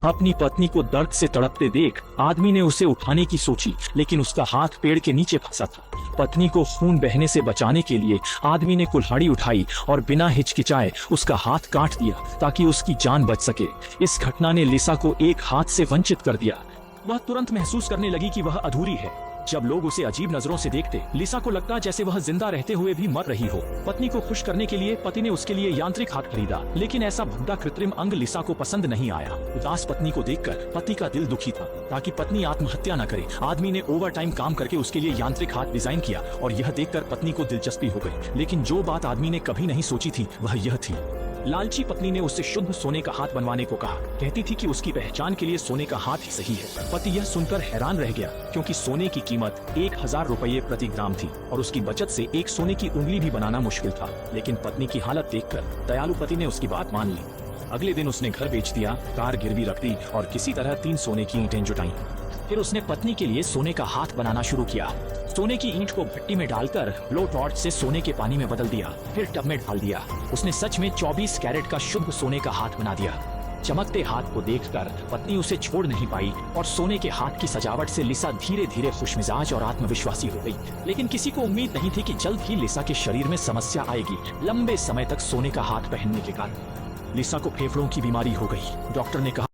अपनी पत्नी को दर्द से तड़पते देख आदमी ने उसे उठाने की सोची, लेकिन उसका हाथ पेड़ के नीचे फंसा था। पत्नी को खून बहने से बचाने के लिए आदमी ने कुल्हाड़ी उठाई और बिना हिचकिचाए उसका हाथ काट दिया ताकि उसकी जान बच सके। इस घटना ने लिसा को एक हाथ से वंचित कर दिया। वह तुरंत महसूस करने लगी कि वह अधूरी है। जब लोग उसे अजीब नजरों से देखते, लिसा को लगता जैसे वह जिंदा रहते हुए भी मर रही हो। पत्नी को खुश करने के लिए पति ने उसके लिए यांत्रिक हाथ खरीदा, लेकिन ऐसा भद्दा कृत्रिम अंग लिसा को पसंद नहीं आया। उदास पत्नी को देखकर पति का दिल दुखी था। ताकि पत्नी आत्महत्या न करे, आदमी ने ओवर टाइम काम करके उसके लिए यांत्रिक हाथ डिजाइन किया और यह देखकर पत्नी को दिलचस्पी हो गई। लेकिन जो बात आदमी ने कभी नहीं सोची थी वह यह थी, लालची पत्नी ने उससे शुद्ध सोने का हाथ बनवाने को कहा। कहती थी कि उसकी पहचान के लिए सोने का हाथ ही सही है। पति यह सुनकर हैरान रह गया, क्योंकि सोने की कीमत 1000 रुपये प्रति ग्राम थी और उसकी बचत से एक सोने की उंगली भी बनाना मुश्किल था। लेकिन पत्नी की हालत देखकर दयालु पति ने उसकी बात मान ली। अगले दिन उसने घर बेच दिया, कार गिरवी रख दी और किसी तरह 3 सोने की ईंटें जुटाई। फिर उसने पत्नी के लिए सोने का हाथ बनाना शुरू किया। सोने की ईंट को भट्टी में डालकर ब्लो टॉर्च से सोने के पानी में बदल दिया, फिर टब में डाल दिया। उसने सच में 24 कैरेट का शुद्ध सोने का हाथ बना दिया। चमकते हाथ को देखकर पत्नी उसे छोड़ नहीं पाई और सोने के हाथ की सजावट से लिसा धीरे धीरे खुशमिजाज और आत्मविश्वासी हो गई। लेकिन किसी को उम्मीद नहीं थी कि जल्द ही लिसा के शरीर में समस्या आएगी। लंबे समय तक सोने का हाथ पहनने के कारण लिसा को फेफड़ों की बीमारी हो गई। डॉक्टर ने कहा